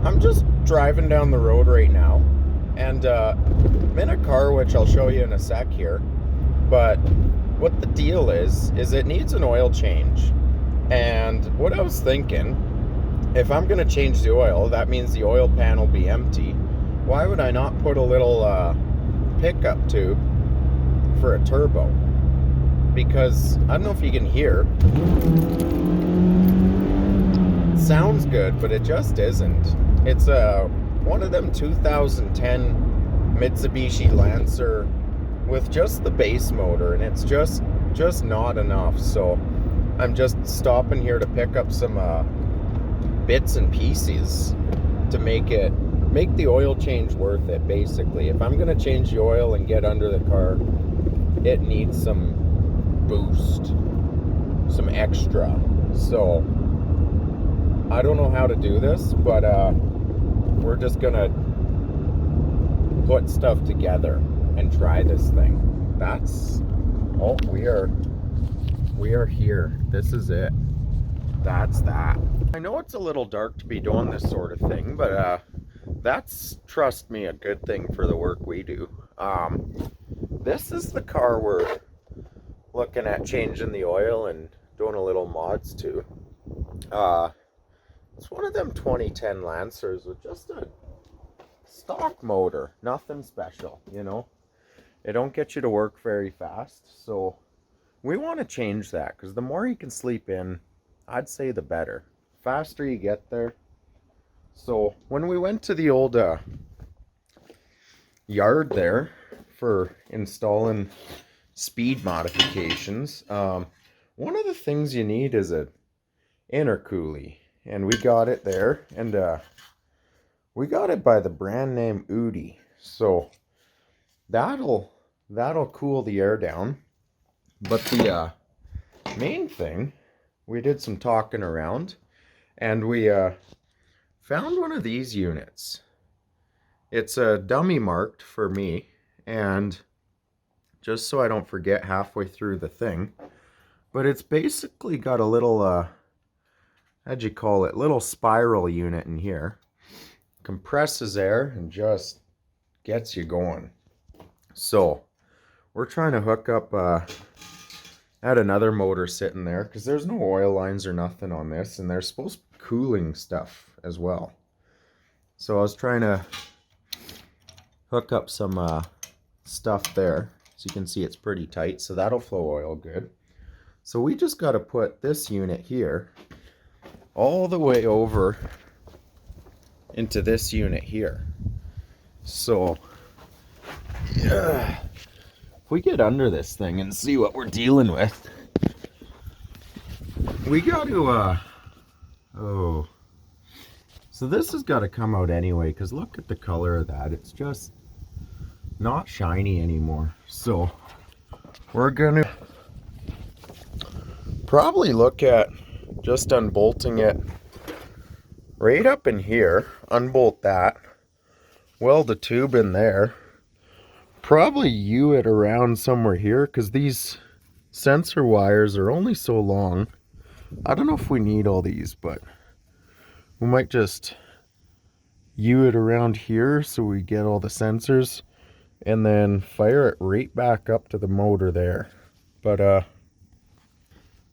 I'm just driving down the road right now, and I'm in a car which I'll show you in a sec here. But what the deal is it needs an oil change. And what I was thinking, if I'm going to change the oil, that means the oil pan will be empty. Why would I not put a little pickup tube for a turbo? Because I don't know if you can hear. It sounds good, but it just isn't. It's one of them 2010 Mitsubishi Lancer with just the base motor, and it's just not enough. So I'm just stopping here to pick up some bits and pieces to make the oil change worth it. Basically, if I'm gonna change the oil and get under the car, it needs some boost, some extra. So I don't know how to do this, but we're just gonna put stuff together and try this thing. We are here. This is it. That's that. I know it's a little dark to be doing this sort of thing, but that's, trust me, a good thing for the work we do. This is the car we're looking at changing the oil and doing a little mods to. It's one of them 2010 Lancers with just a stock motor, nothing special, you know. They don't get you to work very fast, so we want to change that, because the more you can sleep in, I'd say the better. Faster you get there. So when we went to the old yard there for installing speed modifications, one of the things you need is an intercoolie, and we got it there, and we got it by the brand name Udi. So that'll cool the air down. But the main thing, we did some talking around, and we found one of these units. It's a dummy marked for me, and just so I don't forget halfway through the thing, but it's basically got a little how'd you call it, little spiral unit in here. Compresses air and just gets you going. So we're trying to hook up had another motor sitting there, because there's no oil lines or nothing on this, and there's supposed to be cooling stuff as well. So I was trying to hook up some stuff there. So you can see it's pretty tight, so that'll flow oil good. So we just got to put this unit here all the way over into this unit here. So yeah, if we get under this thing and see what we're dealing with, we got to oh, so this has got to come out anyway, because look at the color of that. It's just not shiny anymore. So we're gonna probably look at just unbolting it right up in here, unbolt that, weld the tube in there, probably U it around somewhere here, because these sensor wires are only so long. I don't know if we need all these, but we might just U it around here so we get all the sensors, and then fire it right back up to the motor there. But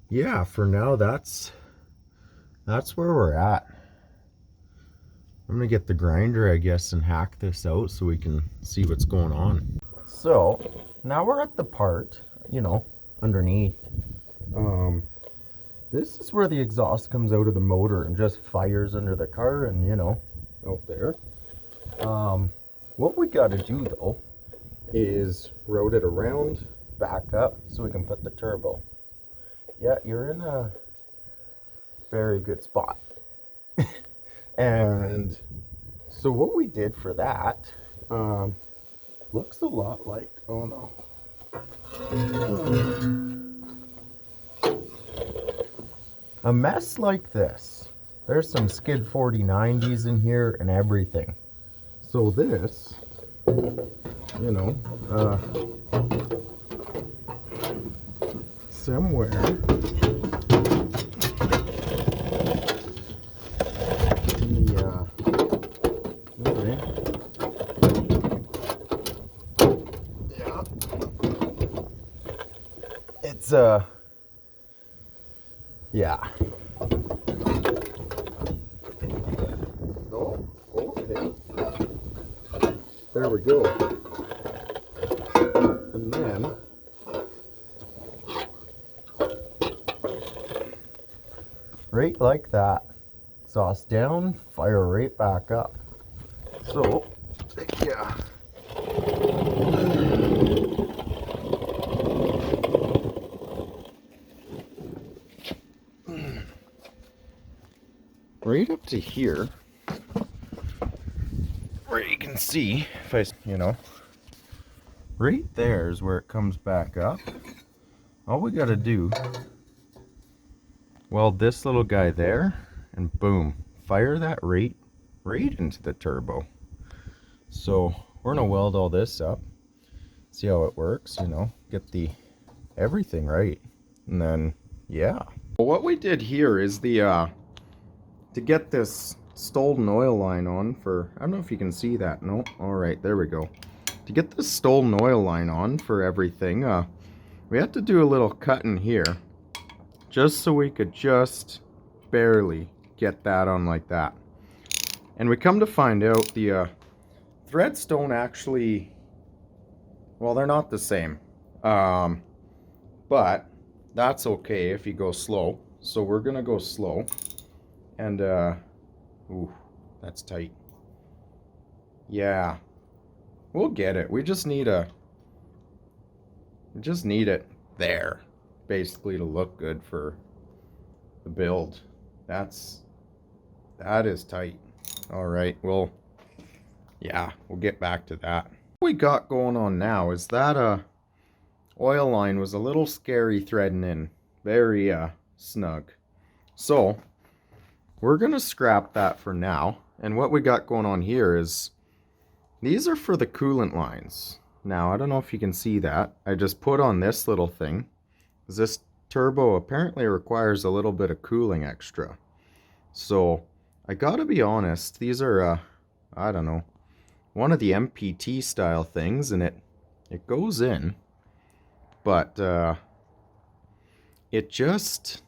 yeah, for now that's where we're at. I'm gonna get the grinder, I guess, and hack this out so we can see what's going on. So now we're at the part, you know, underneath. This is where the exhaust comes out of the motor and just fires under the car, and you know, out there. What we got to do though is route it around, back up, so we can put the turbo. Yeah, you're in a very good spot. And so what we did for that looks a lot like, oh no, a mess like this. There's some skid 4090s in here and everything. So this, you know, somewhere in the it's yeah. Oh, okay. There we go. And then right like that. Exhaust down, fire right back up. So, yeah. Right up to here, where you can see, if I, right there is where it comes back up. All we gotta do, weld this little guy there, and boom, fire that right into the turbo. So we're gonna weld all this up, see how it works, get the everything right, and then yeah. Well, what we did here is the to get this stolen oil line on for, I don't know if you can see that. No, all right, there we go. To get this stolen oil line on for everything, we had to do a little cut in here, just so we could just barely get that on like that. And we come to find out the threads don't actually, well, they're not the same. But that's okay if you go slow. So we're gonna go slow. And ooh, that's tight. Yeah, we'll get it. We just need it there, basically, to look good for the build. That is tight. All right, well, yeah, we'll get back to that. What we got going on now is that oil line was a little scary threading in, very snug. So we're gonna scrap that for now. And what we got going on here is, these are for the coolant lines. Now, I don't know if you can see that. I just put on this little thing, because this turbo apparently requires a little bit of cooling extra. So I gotta be honest, these are, I don't know, one of the MPT style things, and it goes in, but it just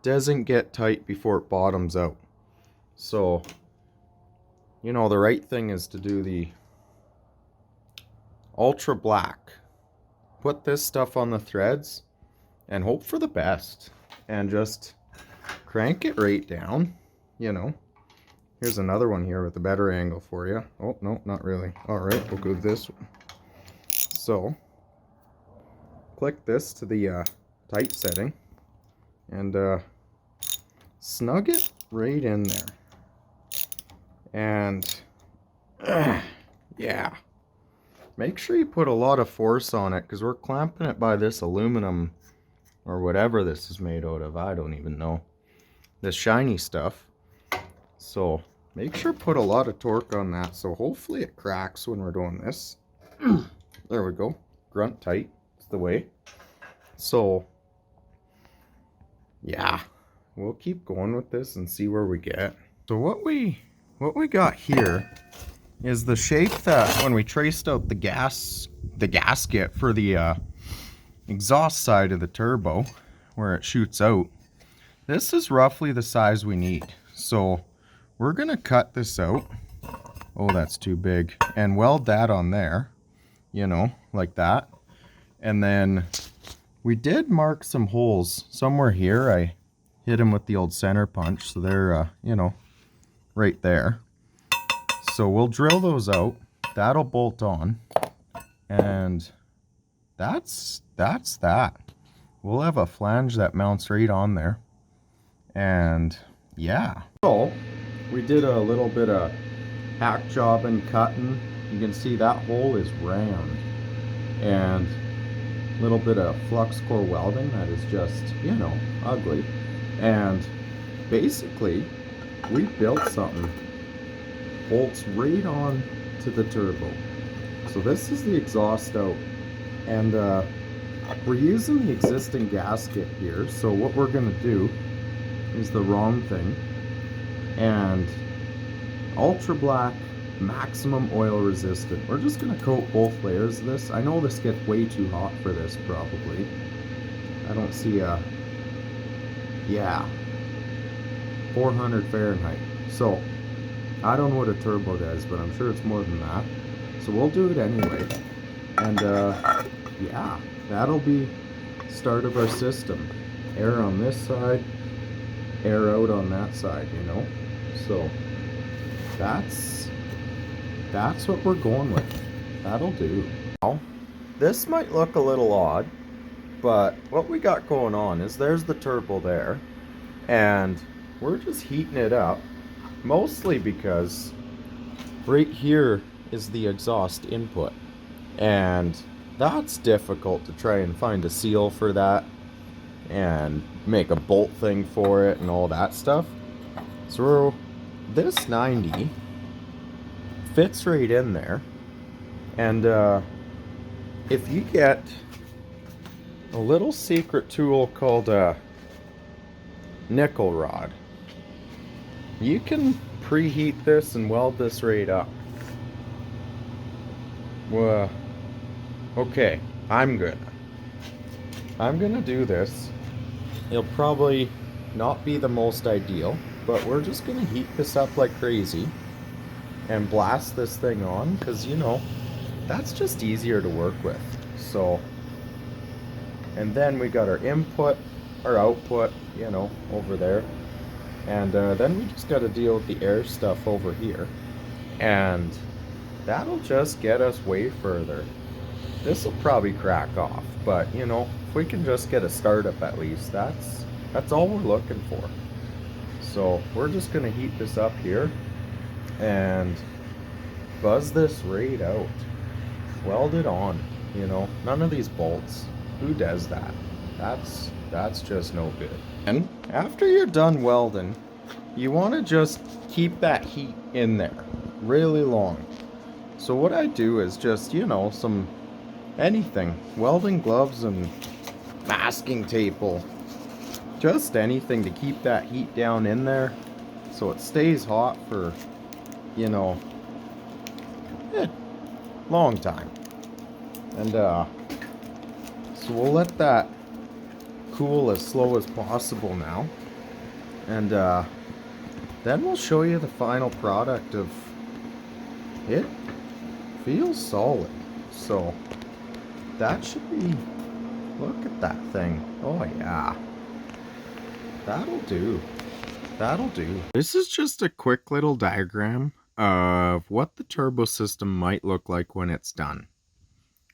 doesn't get tight before it bottoms out. So, the right thing is to do the ultra black. Put this stuff on the threads and hope for the best. And just crank it right down, Here's another one here with a better angle for you. Oh, no, not really. All right, we'll go this one. So, click this to the tight setting and snug it right in there. And yeah, make sure you put a lot of force on it, because we're clamping it by this aluminum or whatever this is made out of. I don't even know. This shiny stuff. So make sure put a lot of torque on that, so hopefully it cracks when we're doing this. There we go. Grunt tight. It's the way. So yeah, we'll keep going with this and see where we get. So what we got here is the shape that when we traced out the gasket for the exhaust side of the turbo, where it shoots out. This is roughly the size we need. So we're gonna cut this out. Oh, that's too big. And weld that on there, like that. And then we did mark some holes somewhere here. I hit them with the old center punch, so they're right there. So we'll drill those out. That'll bolt on, and that's that. We'll have a flange that mounts right on there, and yeah. So we did a little bit of hack job and cutting. You can see that hole is round, and a little bit of flux core welding that is just ugly. And basically we built something bolts right on to the turbo. So this is the exhaust out, and we're using the existing gasket here. So what we're gonna do is the wrong thing, and ultra black maximum oil resistant. We're just gonna coat both layers of this. I know this gets way too hot for this probably, I don't see a, yeah, 400 Fahrenheit. So I don't know what a turbo does, but I'm sure it's more than that. So we'll do it anyway. And yeah, that'll be start of our system. Air on this side, air out on that side, you know. So that's what we're going with. That'll do. Now, this might look a little odd, but what we got going on is there's the turbo there, and we're just heating it up, mostly because right here is the exhaust input, and that's difficult to try and find a seal for that and make a bolt thing for it and all that stuff. So this 90 fits right in there, and if you get a little secret tool called a nickel rod, you can preheat this and weld this right up. Well, okay, I'm gonna do this. It'll probably not be the most ideal, but we're just gonna heat this up like crazy and blast this thing on, because you know that's just easier to work with. So, and then we got our input, our output, you know, over there, and then we just got to deal with the air stuff over here, and that'll just get us way further. This will probably crack off, but you know, if we can just get a startup at least, that's all we're looking for. So we're just gonna heat this up here and buzz this right out, weld it on. You know, none of these bolts. Who does that? That's just no good. And after you're done welding, you want to just keep that heat in there really long. So what I do is just, you know, some anything, welding gloves and masking tape, just anything to keep that heat down in there so it stays hot for, you know, a long time. And so we'll let that cool as slow as possible now, and then we'll show you the final product of it. Feels solid, so that should be, look at that thing. Oh yeah, that'll do. This is just a quick little diagram of what the turbo system might look like when it's done.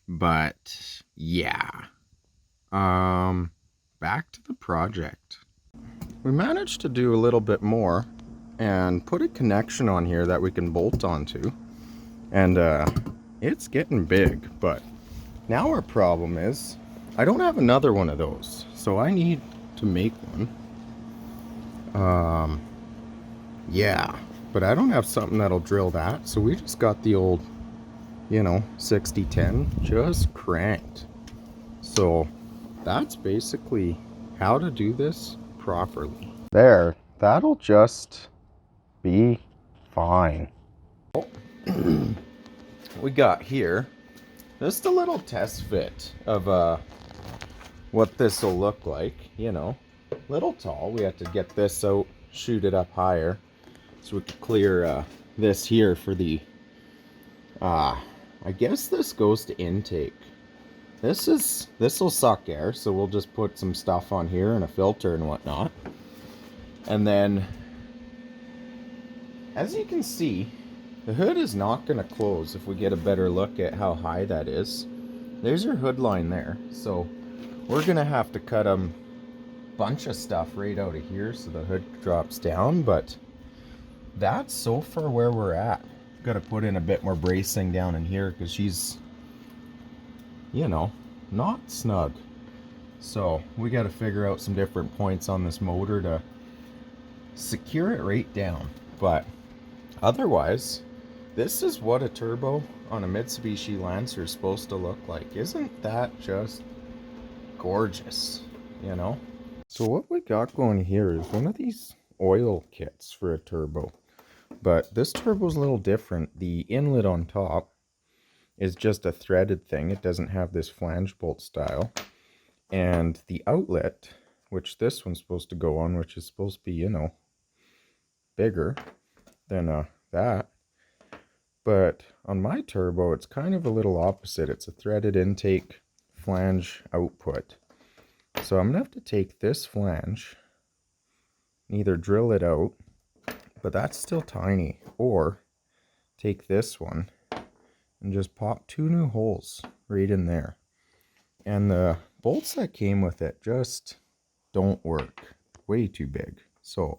But yeah, back to the project. We managed to do a little bit more and put a connection on here that we can bolt onto, and it's getting big. But now our problem is I don't have another one of those, so I need to make one. Yeah, but I don't have something that'll drill that, so we just got the old, you know, 6010 just cranked. So that's basically how to do this properly. There, that'll just be fine. We got here just a little test fit of what this will look like, you know. Little tall, we have to get this out, shoot it up higher so we can clear this here for the I guess this goes to intake. This will suck air, so we'll just put some stuff on here and a filter and whatnot. And then, as you can see, the hood is not going to close if we get a better look at how high that is. There's your hood line there, so we're going to have to cut a bunch of stuff right out of here so the hood drops down, but that's so far where we're at. Got to put in a bit more bracing down in here because she's, you know, not snug. So we got to figure out some different points on this motor to secure it right down. But otherwise, this is what a turbo on a Mitsubishi Lancer is supposed to look like. Isn't that just gorgeous, you know? So what we got going here is one of these oil kits for a turbo. But this turbo is a little different. The inlet on top is just a threaded thing. It doesn't have this flange bolt style. And the outlet, which this one's supposed to go on, which is supposed to be, you know, bigger than that. But on my turbo, it's kind of a little opposite. It's a threaded intake flange output. So I'm going to have to take this flange and either drill it out, but that's still tiny, or take this one and just pop 2 new holes right in there. And the bolts that came with it just don't work. Way too big. So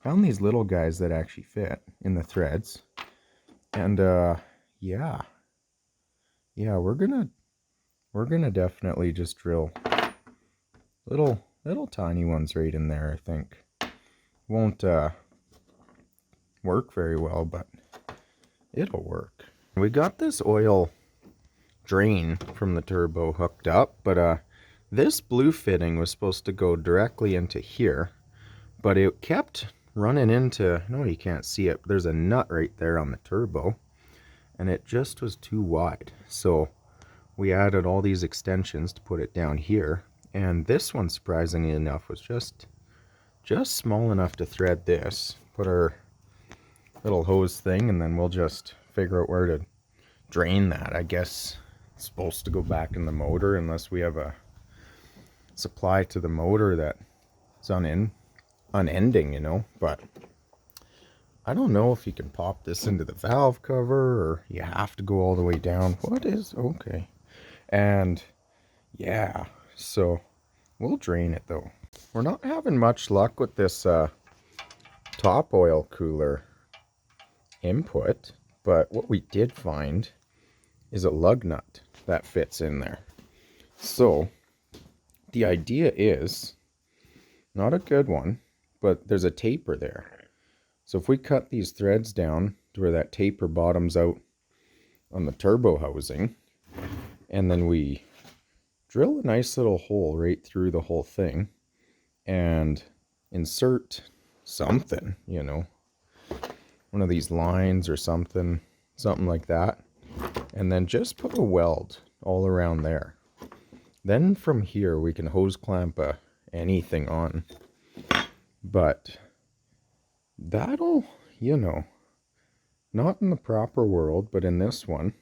found these little guys that actually fit in the threads. And yeah, we're gonna definitely just drill little tiny ones right in there. I think won't work very well, but it'll work. We got this oil drain from the turbo hooked up, but this blue fitting was supposed to go directly into here, but it kept running into, no, you can't see it, there's a nut right there on the turbo, and it just was too wide. So we added all these extensions to put it down here, and this one, surprisingly enough, was just small enough to thread this, put our little hose thing, and then we'll just figure out where to drain that. I guess it's supposed to go back in the motor unless we have a supply to the motor that's unending, you know. But I don't know if you can pop this into the valve cover or you have to go all the way down. What is okay? And yeah, so we'll drain it though. We're not having much luck with this top oil cooler input, but what we did find is a lug nut that fits in there. So the idea is not a good one, but there's a taper there. So if we cut these threads down to where that taper bottoms out on the turbo housing, and then we drill a nice little hole right through the whole thing and insert something, you know, one of these lines or something like that, and then just put a weld all around there. Then from here we can hose clamp anything on, but that'll, you know, not in the proper world, but in this one,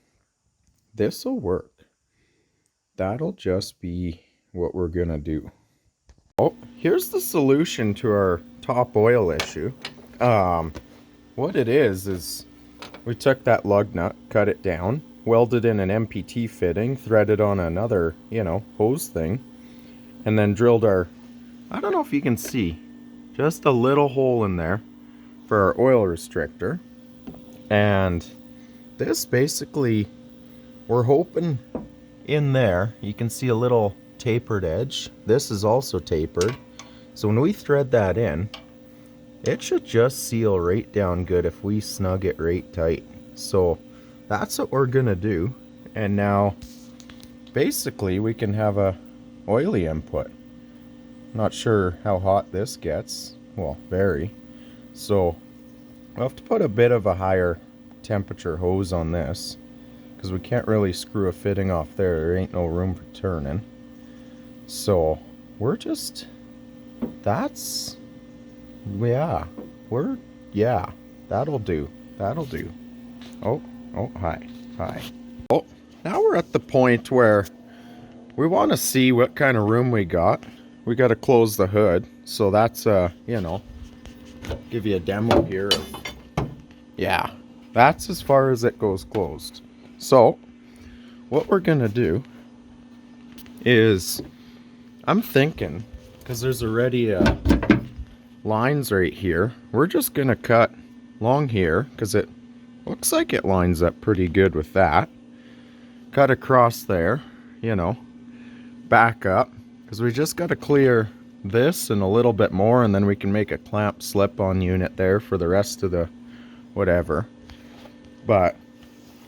this'll work. That'll just be what we're gonna do. Oh, here's the solution to our top oil issue. What it is we took that lug nut, cut it down, welded in an MPT fitting, threaded on another, you know, hose thing, and then drilled our, I don't know if you can see, just a little hole in there for our oil restrictor. And this basically, we're hoping in there, you can see a little tapered edge. This is also tapered. So when we thread that in, it should just seal right down good if we snug it right tight. So that's what we're gonna do. And now basically we can have a oily input. Not sure how hot this gets. Well, very. So we'll have to put a bit of a higher temperature hose on this, because we can't really screw a fitting off there. There ain't no room for turning. So we're just, that's, yeah, that'll do. Oh, hi. Oh, now we're at the point where we want to see what kind of room we got. We got to close the hood. So that's, you know, give you a demo here. Yeah, that's as far as it goes closed. So what we're going to do is, I'm thinking, because there's already lines right here, we're just going to cut along here, because it looks like it lines up pretty good with that. Cut across there, you know, back up, because we just got to clear this and a little bit more, and then we can make a clamp slip-on unit there for the rest of the whatever. But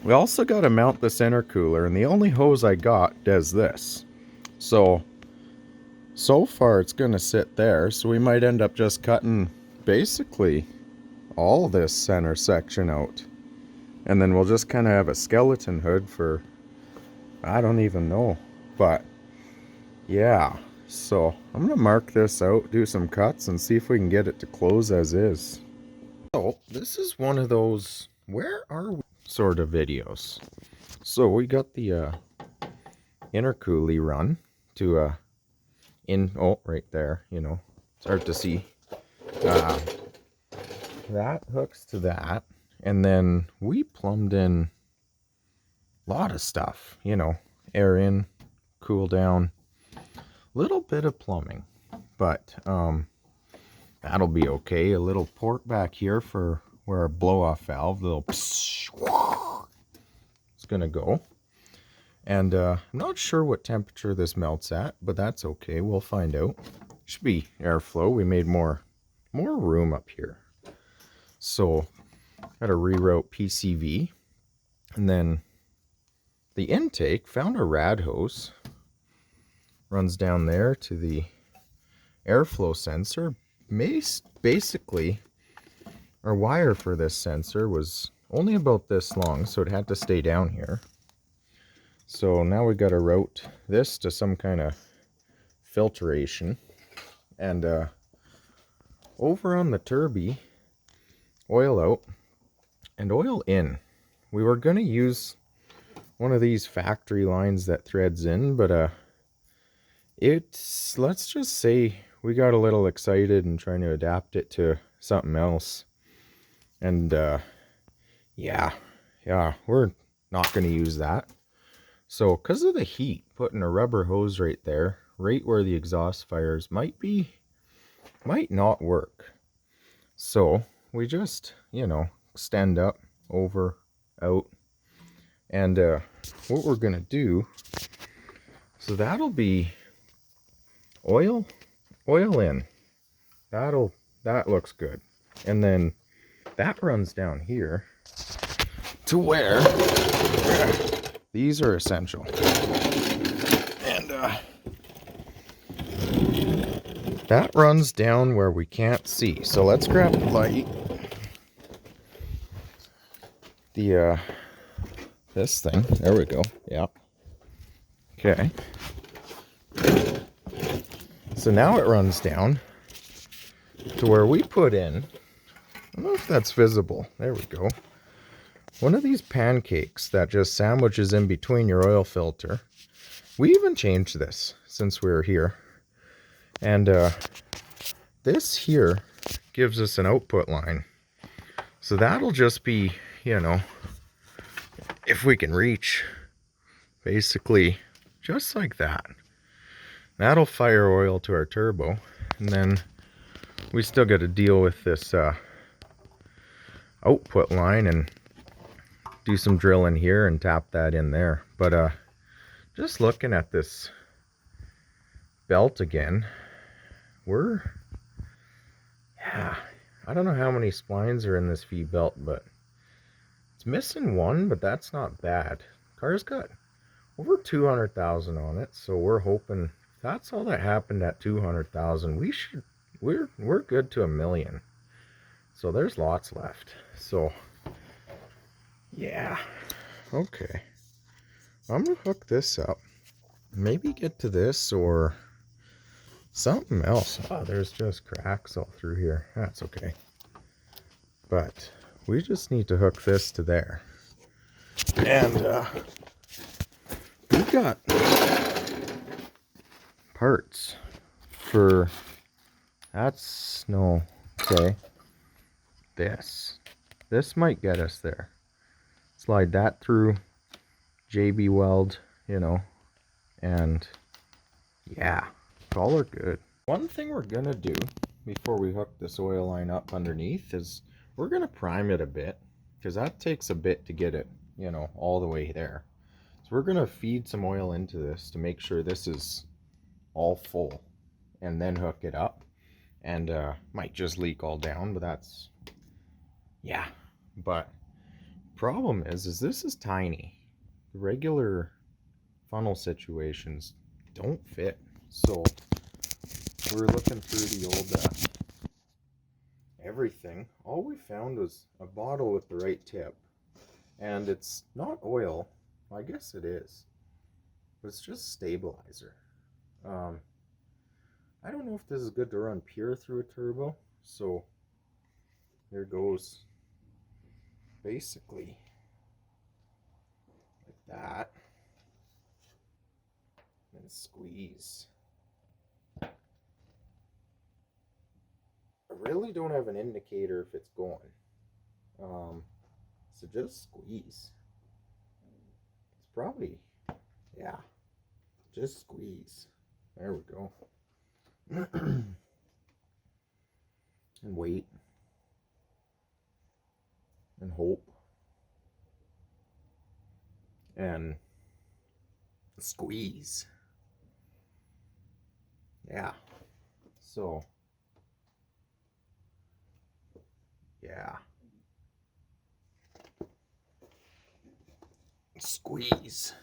we also got to mount this intercooler, and the only hose I got does this. So far it's going to sit there, so we might end up just cutting basically all this center section out. And then we'll just kind of have a skeleton hood for, I don't even know. But yeah, so I'm gonna mark this out, do some cuts, and see if we can get it to close as is. So this is one of those where are we sort of videos. So we got the intercoolie run to right there, you know, it's hard to see. Uh, that hooks to that, and then we plumbed in a lot of stuff, you know, air in, cool down, little bit of plumbing, but that'll be okay. A little port back here for where our blow off valve, little it's gonna go. And I'm not sure what temperature this melts at, but that's okay. We'll find out. Should be airflow. We made more room up here. So got to reroute PCV, and then the intake found a rad hose, runs down there to the airflow sensor. Basically, our wire for this sensor was only about this long, so it had to stay down here. So now we got to route this to some kind of filtration, and over on the turby, oil out and oil in. We were going to use one of these factory lines that threads in, but let's just say we got a little excited and trying to adapt it to something else. And yeah, we're not going to use that. So because of the heat, putting a rubber hose right there, right where the exhaust fires might not work. So we just, you know, extend up, over, out. And what we're going to do, so that'll be oil in. That looks good. And then that runs down here to where these are essential. And that runs down where we can't see. So let's grab the light. This thing. There we go. Yeah. Okay. So now it runs down to where we put in, I don't know if that's visible. There we go. One of these pancakes that just sandwiches in between your oil filter. We even changed this since we were here. And this here gives us an output line. So that'll just be, you know, if we can reach, basically just like that. That'll fire oil to our turbo. And then we still got to deal with this output line and do some drilling here and tap that in there. But just looking at this belt again, I don't know how many splines are in this V belt, but it's missing one, but that's not bad. Car's got over 200,000 on it, so we're hoping if that's all that happened at 200,000, we're good to 1,000,000. So there's lots left. So yeah, okay. I'm gonna hook this up. Maybe get to this or something else. Oh, there's just cracks all through here. That's okay. But we just need to hook this to there. And we've got parts for okay. This might get us there. Slide that through, JB weld, you know, and yeah, all are good. One thing we're gonna do before we hook this oil line up underneath is we're gonna prime it a bit, because that takes a bit to get it, you know, all the way there. So we're gonna feed some oil into this to make sure this is all full, and then hook it up. And might just leak all down, but that's, yeah. But problem is this is tiny. The regular funnel situations don't fit. So we're looking through the old everything. All we found was a bottle with the right tip, and it's not oil. Well, I guess it is, but it's just stabilizer. I don't know if this is good to run pure through a turbo, so there goes basically like that, and squeeze. I really don't have an indicator if it's going, so just squeeze. It's probably, yeah, just squeeze. There we go. And wait and hope and squeeze. Yeah. So, yeah. Squeeze.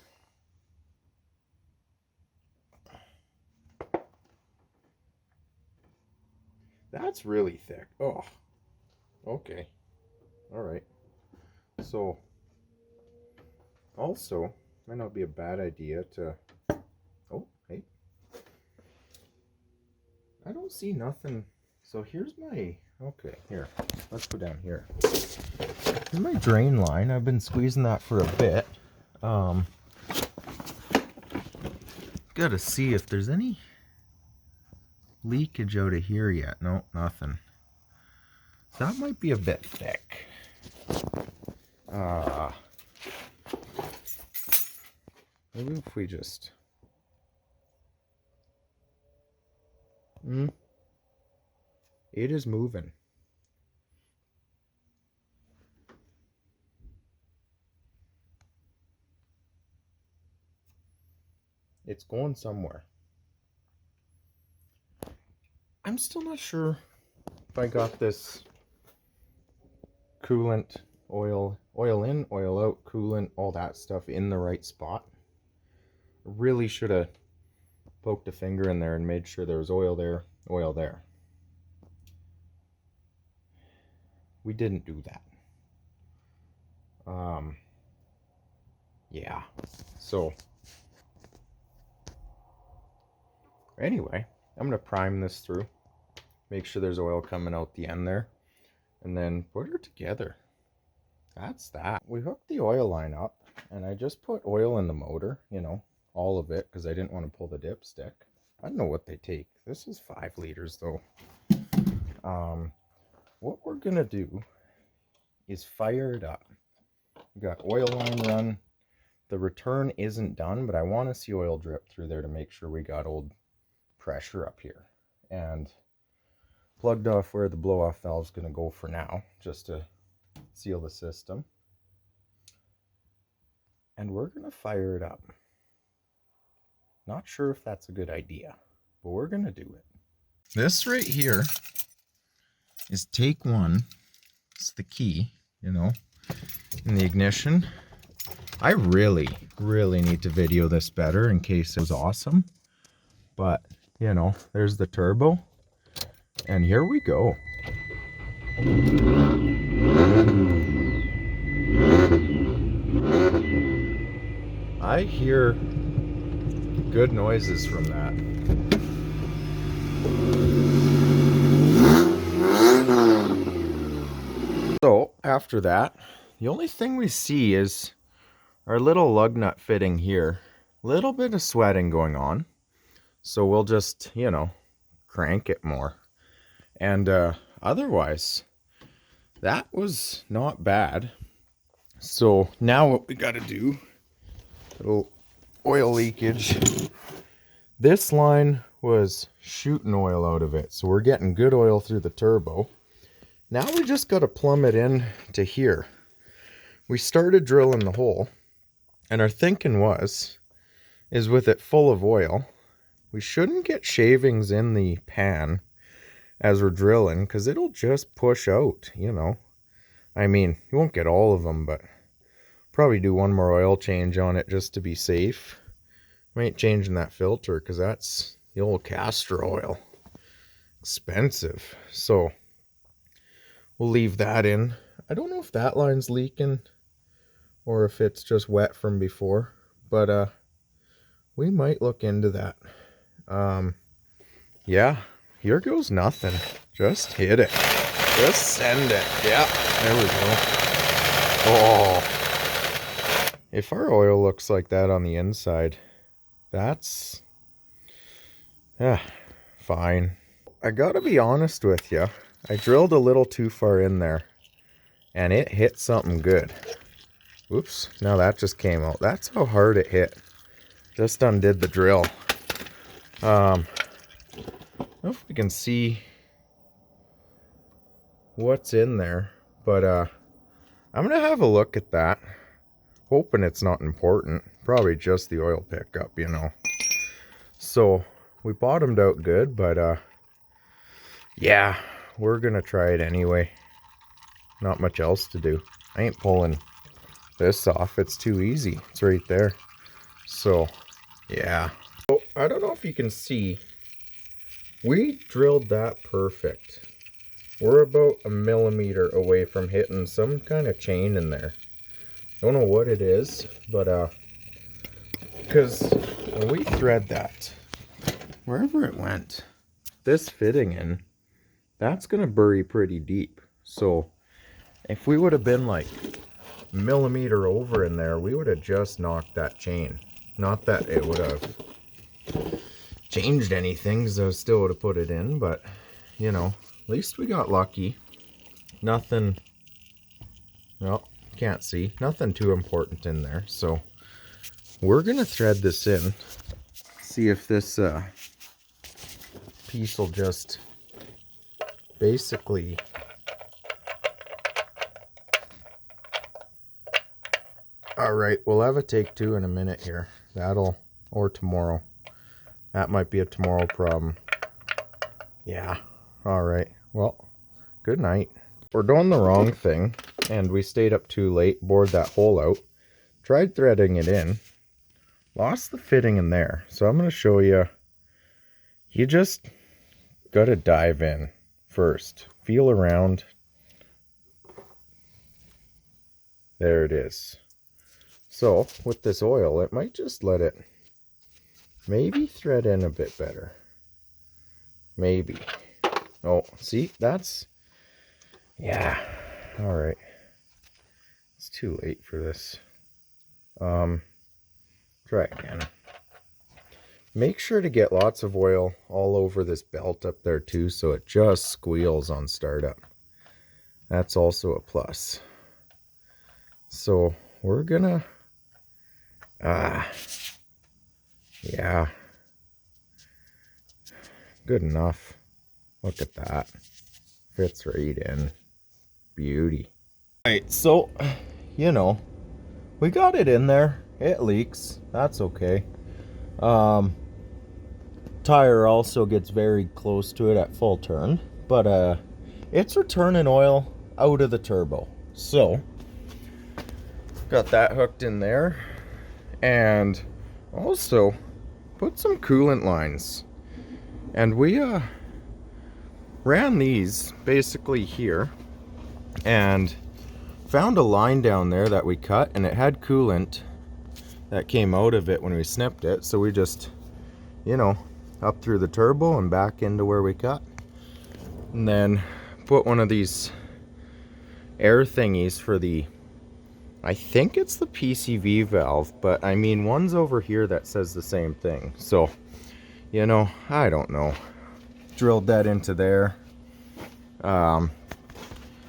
That's really thick. Oh, okay. All right. So, also, might not be a bad idea to... Oh, hey. I don't see nothing. So here's my... Okay, here. Let's go down here. Here's my drain line. I've been squeezing that for a bit. Gotta see if there's any leakage out of here yet. No, nothing. So that might be a bit thick. Maybe if we just... It is moving. It's going somewhere. I'm still not sure if I got this coolant, oil in, oil out, coolant, all that stuff in the right spot. Really should have poked a finger in there and made sure there was oil there, oil there. We didn't do that. Yeah. So anyway, I'm gonna prime this through, make sure there's oil coming out the end there, and then put her together. That's that. We hooked the oil line up, and I just put oil in the motor, you know, all of it, because I didn't want to pull the dipstick. I don't know what they take. This is 5 liters though. What we're gonna do is fire it up. We got oil line run. The return isn't done, but I want to see oil drip through there to make sure we got old pressure up here. And plugged off where the blow-off valve is gonna go for now, just to seal the system. And we're gonna fire it up. Not sure if that's a good idea, but we're gonna do it. This right here is take 1. It's the key, you know, in the ignition. I really need to video this better in case it was awesome. But, you know, there's the turbo. And here we go. I hear good noises from that. So after that, the only thing we see is our little lug nut fitting here. Little bit of sweating going on. So we'll just, you know, crank it more. And otherwise, that was not bad. So now what we got to do, little oil leakage. This line was shooting oil out of it, so we're getting good oil through the turbo. Now we just got to plumb it in to here. We started drilling the hole, and our thinking is with it full of oil, we shouldn't get shavings in the pan as we're drilling, because it'll just push out, you know. I mean, you won't get all of them, but probably do one more oil change on it just to be safe. I ain't changing that filter because that's the old castor oil. Expensive. So we'll leave that in. I don't know if that line's leaking or if it's just wet from before, but we might look into that. Yeah, here goes nothing. Just hit it. Just send it. Yeah, there we go. Oh, if our oil looks like that on the inside, that's, yeah, fine. I gotta be honest with you. I drilled a little too far in there, and it hit something good. Oops, now that just came out. That's how hard it hit. Just undid the drill. I don't know if we can see what's in there, but I'm gonna have a look at that. Hoping it's not important. Probably just the oil pickup, you know. So we bottomed out good, but yeah, we're gonna try it anyway. Not much else to do. I ain't pulling this off. It's too easy. It's right there. So yeah. So I don't know if you can see. We drilled that perfect. We're about a millimeter away from hitting some kind of chain in there. Don't know what it is, but because when we thread that, wherever it went, this fitting in, that's gonna bury pretty deep. So if we would have been like a millimeter over in there, we would have just knocked that chain. Not that it would have changed anything, because I still would have put it in, but you know, at least we got lucky. Nothing, well, can't see, nothing too important in there. So we're gonna thread this in, see if this piece will just basically, all right, we'll have a take two in a minute here. That'll, or tomorrow. That might be a tomorrow problem. Yeah, all right, well, good night. We're doing the wrong thing, and we stayed up too late, bored that hole out, tried threading it in, lost the fitting in there. So I'm going to show you, you just got to dive in first, feel around. There it is. So with this oil, it might just let it maybe thread in a bit better. Maybe. Oh, see, that's, yeah, all right. It's too late for this. Try again. Make sure to get lots of oil all over this belt up there too, so it just squeals on startup. That's also a plus. So we're gonna, yeah, good enough. Look at that. Fits right in. Beauty. Alright, so, you know, we got it in there. It leaks. That's okay. Tire also gets very close to it at full turn, but it's returning oil out of the turbo. So, got that hooked in there, and also put some coolant lines. And we ran these basically here, and found a line down there that we cut, and it had coolant that came out of it when we snipped it. So we just, you know, up through the turbo and back into where we cut, and then put one of these air thingies for the, I think it's the PCV valve, but I mean, one's over here that says the same thing. So, you know, I don't know. Drilled that into there.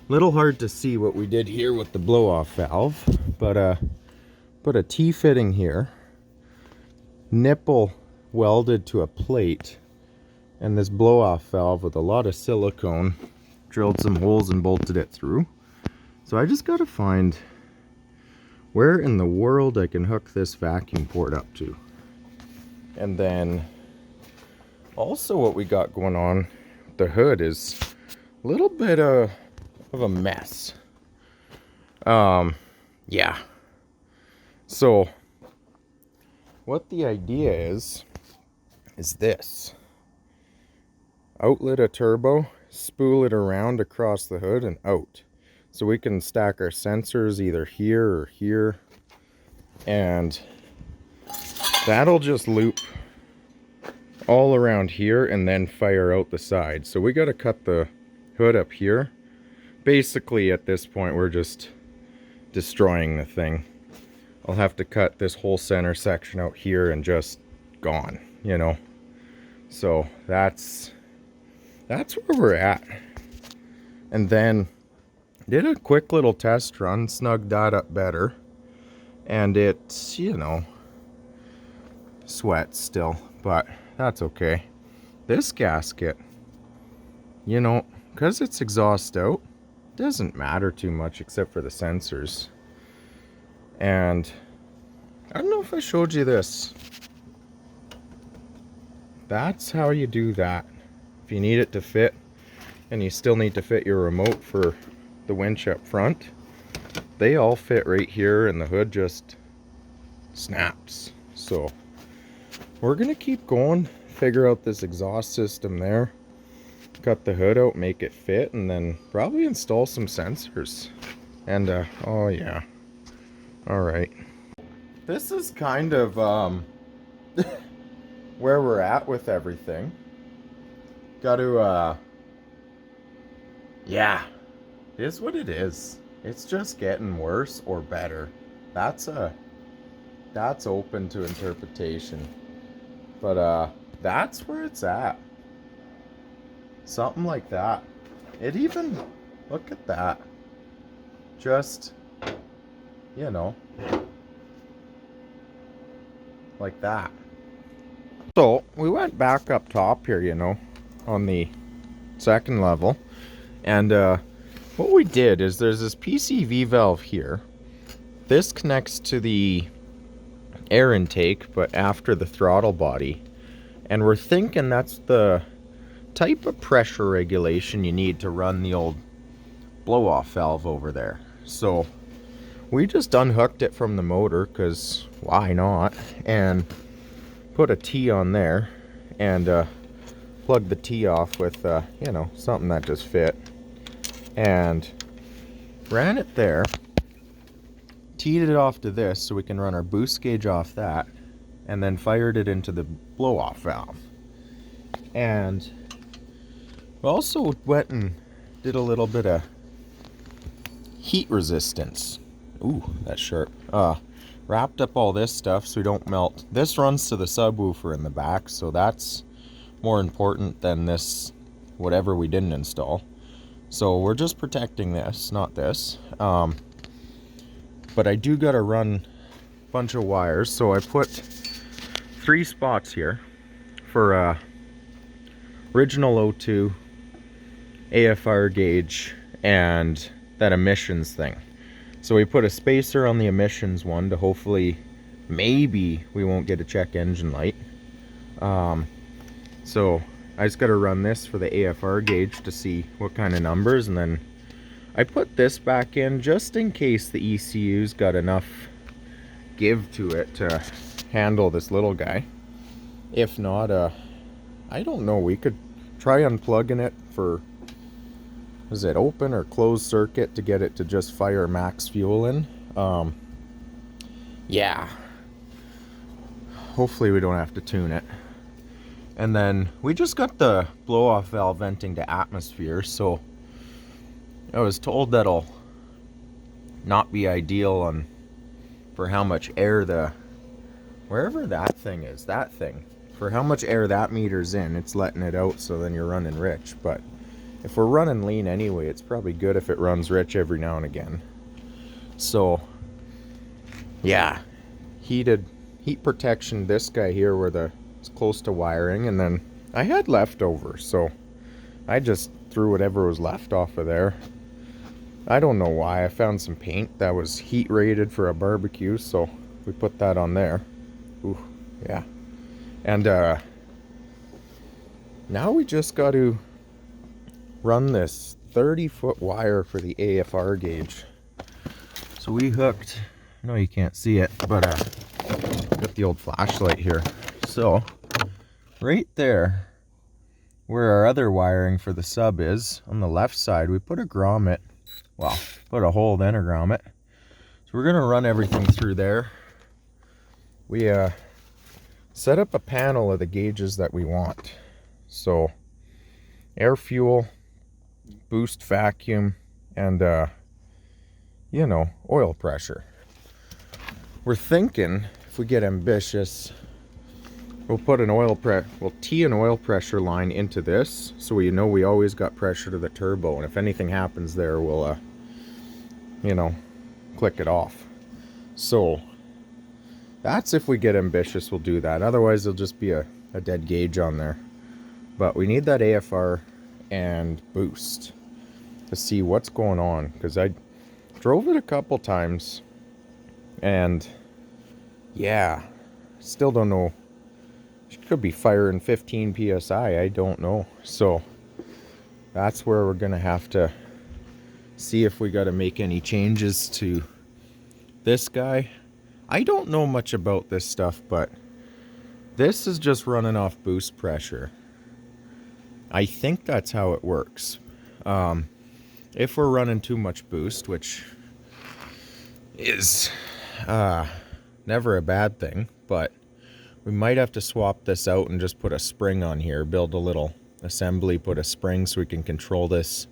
Little hard to see what we did here with the blow-off valve, but put a T-fitting here, nipple welded to a plate, and this blow-off valve with a lot of silicone. Drilled some holes and bolted it through. So I just gotta find where in the world I can hook this vacuum port up to. And then also what we got going on, the hood is a little bit of a mess. Yeah. So what the idea is this. Outlet a turbo, spool it around across the hood and out. So we can stack our sensors either here or here, and that'll just loop all around here and then fire out the side. So we got to cut the hood up here. Basically at this point we're just destroying the thing. I'll have to cut this whole center section out here and just gone, you know. So that's where we're at. And then did a quick little test run, snugged that up better, and it's, you know, sweats still, but that's okay. This gasket, you know, because it's exhaust out, doesn't matter too much except for the sensors. And I don't know if I showed you this. That's how you do that. If you need it to fit, and you still need to fit your remote for the winch up front, they all fit right here and the hood just snaps. So we're gonna keep going, figure out this exhaust system there, cut the hood out, make it fit, and then probably install some sensors. And oh yeah, all right, this is kind of where we're at with everything. Got to yeah, it is what it is. It's just getting worse or better. That's open to interpretation. But that's where it's at. Something like that. It even, look at that. Just, you know, like that. So we went back up top here, you know, on the second level. And what we did is there's this PCV valve here. This connects to the air intake, but after the throttle body. And we're thinking that's the type of pressure regulation you need to run the old blow-off valve over there. So we just unhooked it from the motor, because why not? And put a T on there and plugged the T off with, you know, something that just fit. And ran it there, teed it off to this so we can run our boost gauge off that, and then fired it into the blow-off valve. And we also went and did a little bit of heat resistance. Ooh, that's sharp. Wrapped up all this stuff so we don't melt. This runs to the subwoofer in the back, so that's more important than this, whatever we didn't install. So we're just protecting this, not this. But I do gotta run a bunch of wires, so I put 3 spots here for original O2, AFR gauge, and that emissions thing. So we put a spacer on the emissions one to hopefully, maybe we won't get a check engine light. So I just got to run this for the AFR gauge to see what kind of numbers, and then I put this back in just in case the ECU's got enough give to it to handle this little guy. If not, I don't know, we could try unplugging it for, is it open or closed circuit to get it to just fire max fuel in. Yeah, hopefully we don't have to tune it. And then we just got the blow-off valve venting to atmosphere, so I was told that'll not be ideal on for how much air the, wherever that thing is, that thing, for how much air that meter's in, it's letting it out, so then you're running rich. But if we're running lean anyway, it's probably good if it runs rich every now and again. So yeah, heat protection, this guy here where it's close to wiring, and then I had leftovers, so I just threw whatever was left off of there. I don't know why. I found some paint that was heat rated for a barbecue, so we put that on there. Ooh, yeah. And now we just got to run this 30-foot wire for the AFR gauge. So we hooked, I know you can't see it, but got the old flashlight here. So right there where our other wiring for the sub is, on the left side, we put a grommet. Well, put a hole, then a grommet. So we're gonna run everything through there. We set up a panel of the gauges that we want. So air, fuel, boost, vacuum, and you know, oil pressure. We're thinking if we get ambitious, we'll tee an oil pressure line into this so we know we always got pressure to the turbo, and if anything happens there, we'll you know, click it off. So that's if we get ambitious, we'll do that. Otherwise there'll just be a dead gauge on there. But we need that AFR and boost to see what's going on, because I drove it a couple times and yeah, still don't know. It could be firing 15 psi, I don't know. So that's where we're gonna have to see if we got to make any changes to this guy. I don't know much about this stuff, but this is just running off boost pressure. I think that's how it works. If we're running too much boost, which is never a bad thing, but we might have to swap this out and just put a spring on here, build a little assembly, put a spring so we can control this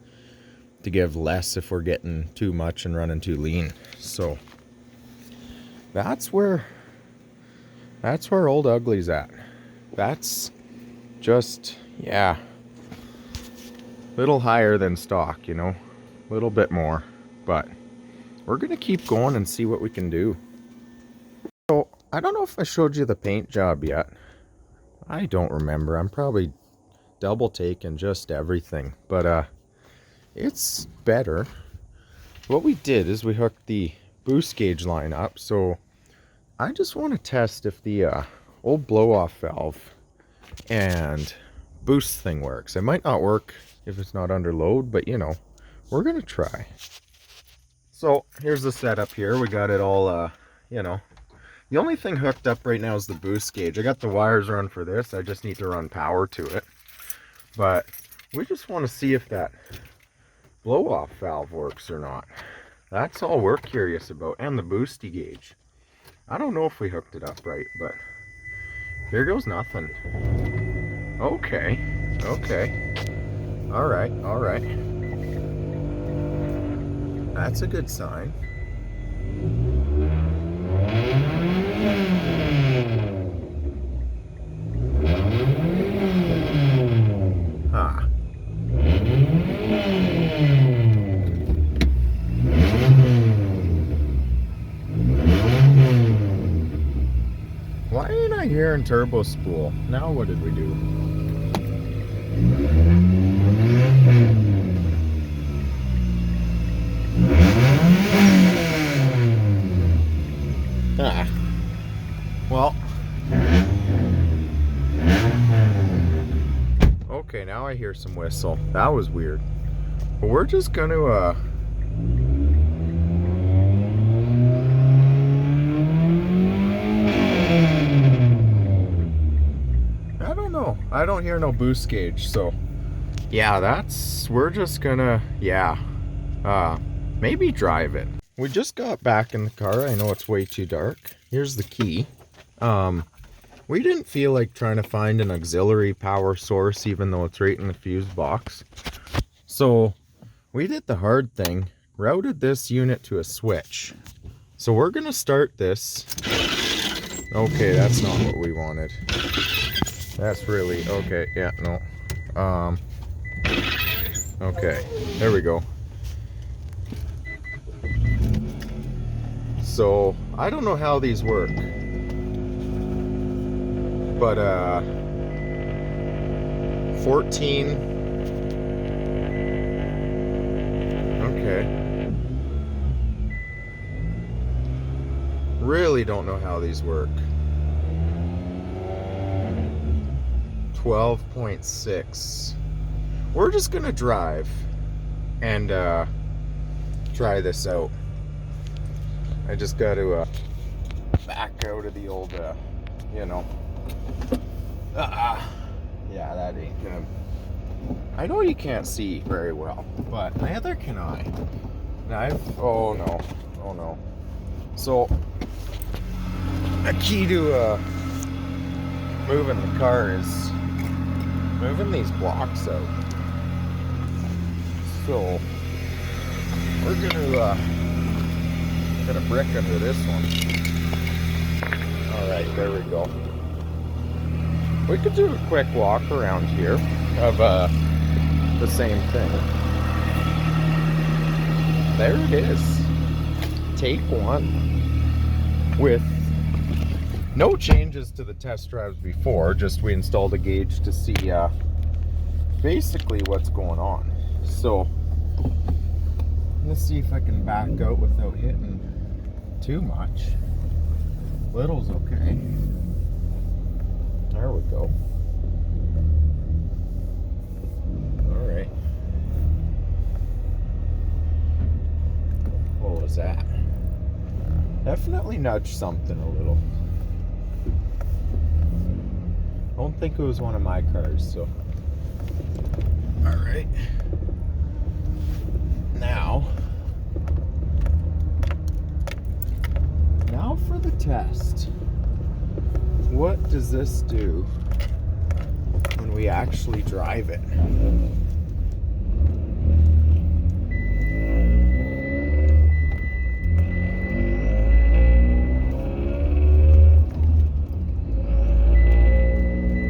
to give less if we're getting too much and running too lean. So that's where Old Ugly's at. That's just, yeah, little higher than stock, you know, a little bit more, but we're gonna keep going and see what we can do. So I don't know if I showed you the paint job yet. I don't remember. I'm probably double taking just everything, but it's better. What we did is we hooked the boost gauge line up, so I just want to test if the old blow-off valve and boost thing works. It might not work if it's not under load, but you know, we're gonna try. So here's the setup here. We got it all, you know, the only thing hooked up right now is the boost gauge. I got the wires run for this. I just need to run power to it. But we just want to see if that blow-off valve works or not. That's all we're curious about. And the boosty gauge. I don't know if we hooked it up right, but here goes nothing. Okay. Okay. Alright, alright. That's a good sign. Huh. Why ain't I hearing turbo spool? Now what did we do? Ah. Well. Okay, now I hear some whistle. That was weird. But we're just gonna I don't know. I don't hear no boost gauge, so yeah, we're just gonna, yeah, maybe drive it. We just got back in the car. I know it's way too dark. Here's the key. We didn't feel like trying to find an auxiliary power source, even though it's right in the fuse box. So we did the hard thing, routed this unit to a switch. So we're gonna start this. Okay, that's not what we wanted. That's really, okay, yeah, no. Okay, there we go. So, I don't know how these work. But, 14. Okay. Really don't know how these work. 12.6. We're just gonna drive and try this out. I just got to back out of the old, you know. Yeah, that ain't gonna. I know you can't see very well, but neither can I. And oh no, oh no. So a key to moving the car is moving these blocks out. So we're gonna put a brick under this one. All right, there we go. We could do a quick walk around here of the same thing. There it is. Take one with no changes to the test drives before, just we installed a gauge to see basically what's going on. So let's see if I can back out without hitting too much. Little's okay. There we go. All right. What was that? Definitely nudged something a little. Don't think it was one of my cars, so. All right. Now for the test. What does this do when we actually drive it?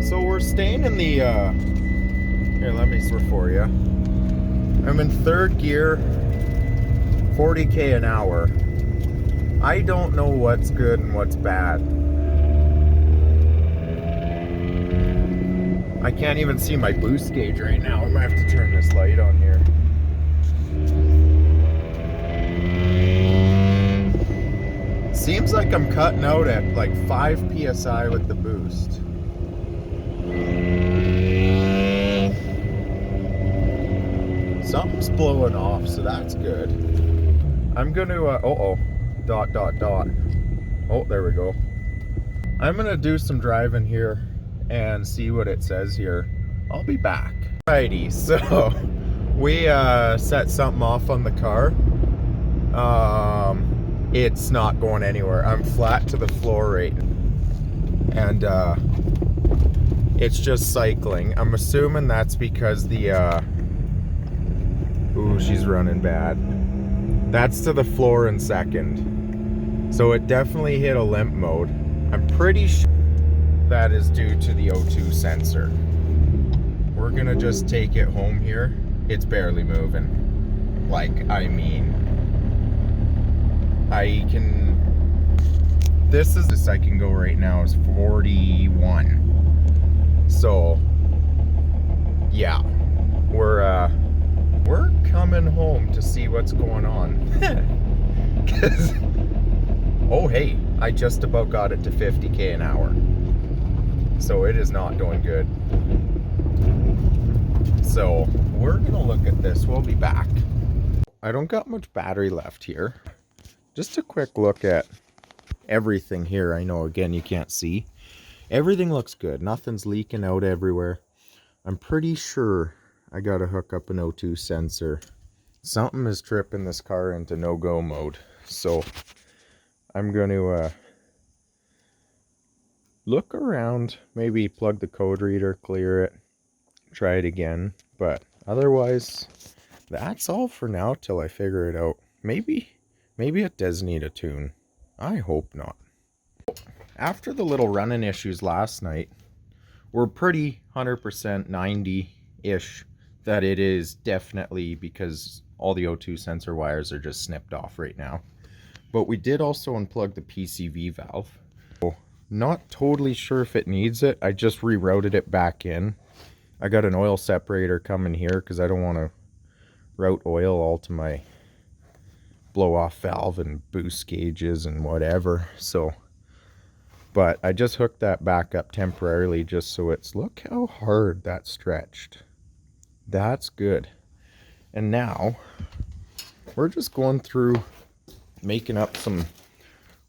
So we're staying in the, here, let me swear for you. I'm in third gear, 40k an hour. I don't know what's good and what's bad. I can't even see my boost gauge right now. I might have to turn this light on here. Seems like I'm cutting out at like 5 psi with the boost. Something's blowing off, so that's good. I'm gonna, dot. Oh, there we go. I'm gonna do some driving here and see what it says here. I'll be back. Alrighty, so we set something off on the car. It's not going anywhere. I'm flat to the floor right now. And it's just cycling. I'm assuming that's because the ooh, she's running bad. That's to the floor in second. So it definitely hit a limp mode. I'm pretty sure that is due to the O2 sensor. We're gonna just take it home here. It's barely moving. Like, I mean, I can, this I can go right now is 41. So, yeah, we're coming home to see what's going on. Cause, oh hey, I just about got it to 50k an hour. So it is not doing good. So we're gonna look at this. We'll be back. I don't got much battery left here. Just a quick look at everything here. I know, again, you can't see. Everything looks good. Nothing's leaking out everywhere. I'm pretty sure I gotta hook up an O2 sensor. Something is tripping this car into no-go mode. So I'm going to look around, maybe plug the code reader, clear it, try it again. But otherwise, that's all for now till I figure it out. Maybe it does need a tune. I hope not. After the little running issues last night, we're pretty 100% 90-ish that it is definitely because all the O2 sensor wires are just snipped off right now. But we did also unplug the PCV valve. So not totally sure if it needs it. I just rerouted it back in. I got an oil separator coming here because I don't want to route oil all to my blow off valve and boost gauges and whatever. So, but I just hooked that back up temporarily just so it's, look how hard that stretched. That's good. And now we're just going through making up some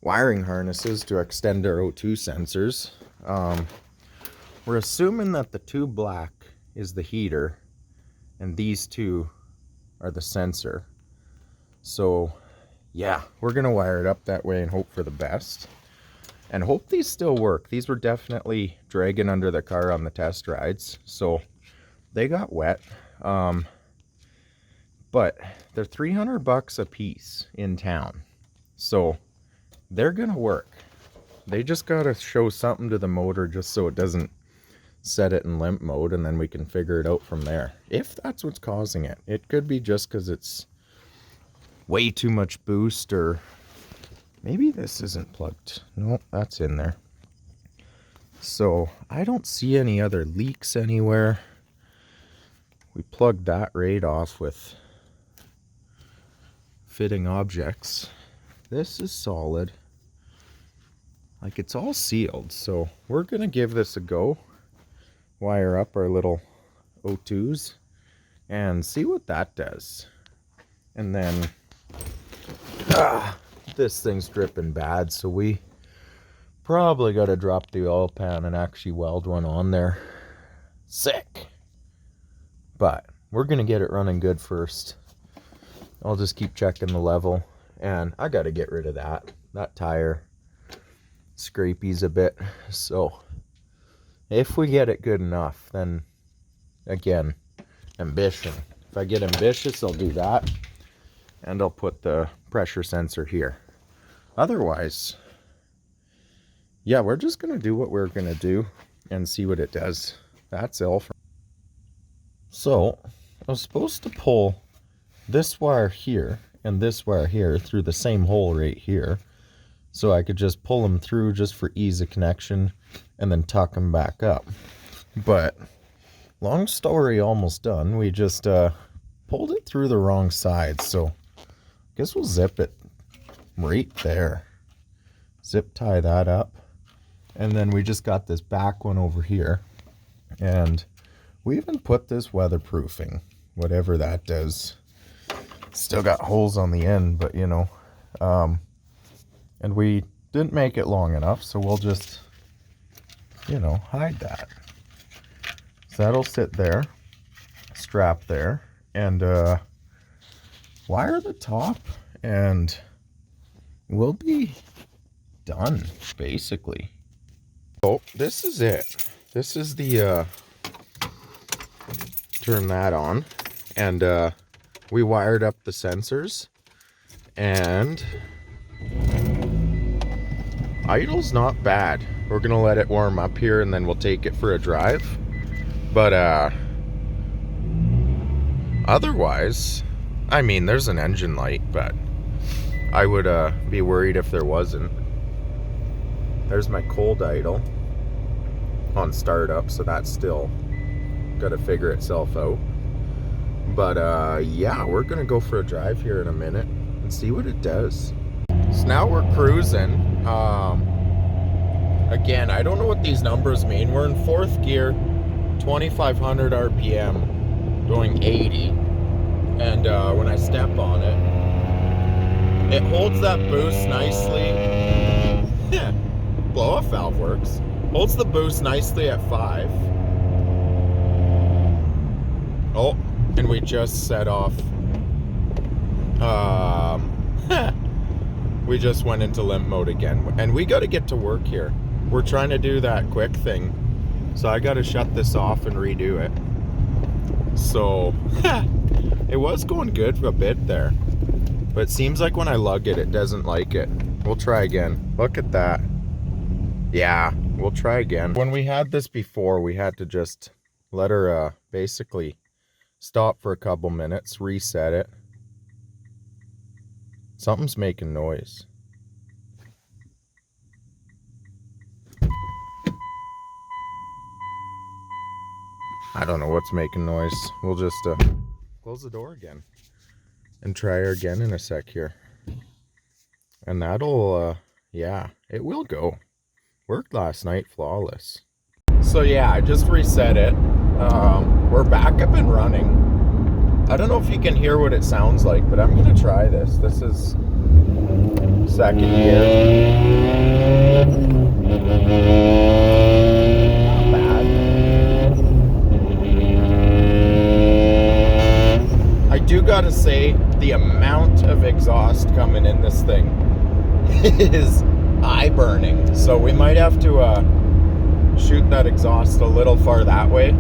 wiring harnesses to extend our O2 sensors. We're assuming that the two black is the heater and these two are the sensor. So yeah, we're gonna wire it up that way and hope for the best. and hope these still work. These were definitely dragging under the car on the test rides, so they got wet. But they're $300 a piece in town, so they're gonna work. They just gotta show something to the motor just so it doesn't set it in limp mode, and then we can figure it out from there. If that's what's causing it. It could be just because it's way too much boost, or maybe this isn't plugged. Nope, that's in there. So I don't see any other leaks anywhere. We plugged that right off with fitting objects. This is solid. Like, it's all sealed, so we're gonna give this a go. Wire up our little O2s and see what that does. And then this thing's dripping bad, so we probably got to drop the oil pan and actually weld one on there. Sick. But we're gonna get it running good first. I'll just keep checking the level, and I got to get rid of that tire scrapies a bit. So if we get it good enough, then again, ambition. If I get ambitious, I'll do that, and I'll put the pressure sensor here. Otherwise, yeah, we're just gonna do what we're gonna do and see what it does. That's all. So I was supposed to pull this wire here and this wire here through the same hole right here, so I could just pull them through just for ease of connection and then tuck them back up. But long story almost done. We just pulled it through the wrong side, so I guess we'll zip it right there. Zip tie that up, and then we just got this back one over here, and we even put this weatherproofing, whatever that does. Still got holes on the end, but you know, and we didn't make it long enough, so we'll just, you know, hide that. So that'll sit there, strap there, and wire the top, and we'll be done, basically. Oh, this is it. This is the turn that on, and we wired up the sensors, and idle's not bad. We're gonna let it warm up here, and then we'll take it for a drive. But otherwise, I mean, there's an engine light, but I would be worried if there wasn't. There's my cold idle on startup, so that's still got to figure itself out. But yeah, we're gonna go for a drive here in a minute and see what it does. So now we're cruising. Again, I don't know what these numbers mean. We're in fourth gear, 2,500 RPM, going 80. And when I step on it, it holds that boost nicely. Yeah, blow-off valve works. Holds the boost nicely at 5. Oh, and we just set off. We just went into limp mode again, and we got to get to work here. We're trying to do that quick thing, so I got to shut this off and redo it. So it was going good for a bit there, but it seems like when I lug it, it doesn't like it. We'll try again. Look at that. Yeah, we'll try again. When we had this before, we had to just let her basically stop for a couple minutes, reset it. Something's making noise. I don't know what's making noise. We'll just close the door again and try her again in a sec here. And that'll, yeah, it will go. Worked last night flawless. So yeah, I just reset it. We're back up and running. I don't know if you can hear what it sounds like, but I'm gonna try this. This is second gear. Not bad. I do gotta say, the amount of exhaust coming in this thing is eye burning. So we might have to shoot that exhaust a little far that way,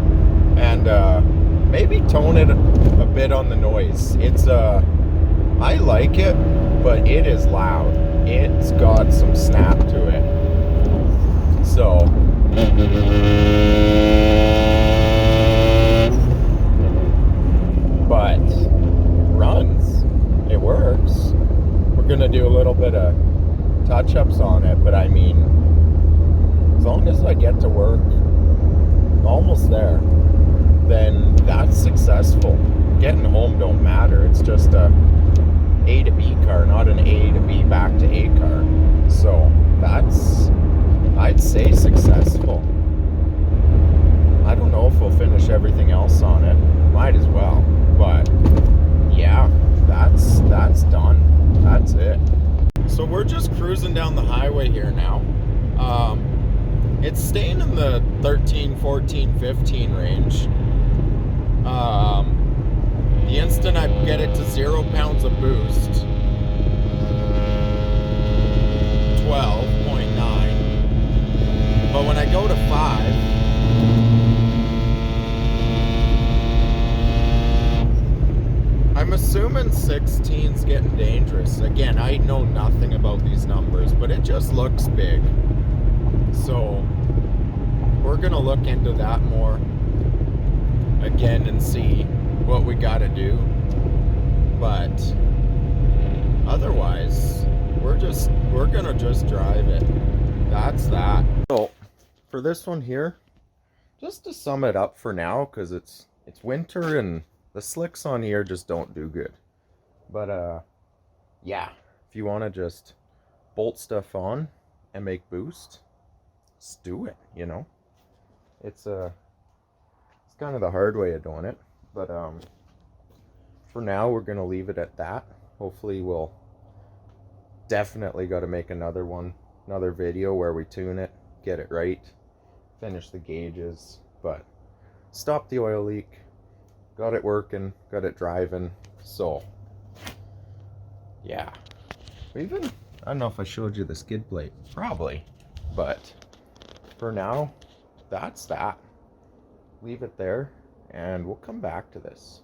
and maybe tone it a bit on the noise. It's I like it, but it is loud. It's got some snap to it. So but runs. It works. We're gonna do a little bit of touch-ups on it, but I mean, as long as I get to work almost there, then that's successful. Getting home don't matter. It's just a A to B car, not an A to B back to A car. So that's, I'd say, successful. I don't know if we'll finish everything else on it. Might as well. But yeah, that's done. That's it. So we're just cruising down the highway here now. It's staying in the 13, 14, 15 range. The instant I get it to 0 pounds of boost, 12.9. But when I go to 5, I'm assuming 16's getting dangerous. Again, I know nothing about these numbers, but it just looks big. So we're gonna look into that more again and see what we gotta do. But otherwise, we're gonna just drive it. That's that. So for this one here, just to sum it up for now, because it's winter and the slicks on here just don't do good. But yeah, if you want to just bolt stuff on and make boost, let's do it, you know. It's kind of the hard way of doing it, but for now we're gonna leave it at that. Hopefully we'll definitely got to make another video where we tune it, get it right, finish the gauges, but stop the oil leak, got it working, got it driving. So yeah, even I don't know if I showed you the skid plate, probably, but for now that's that. Leave it there and we'll come back to this.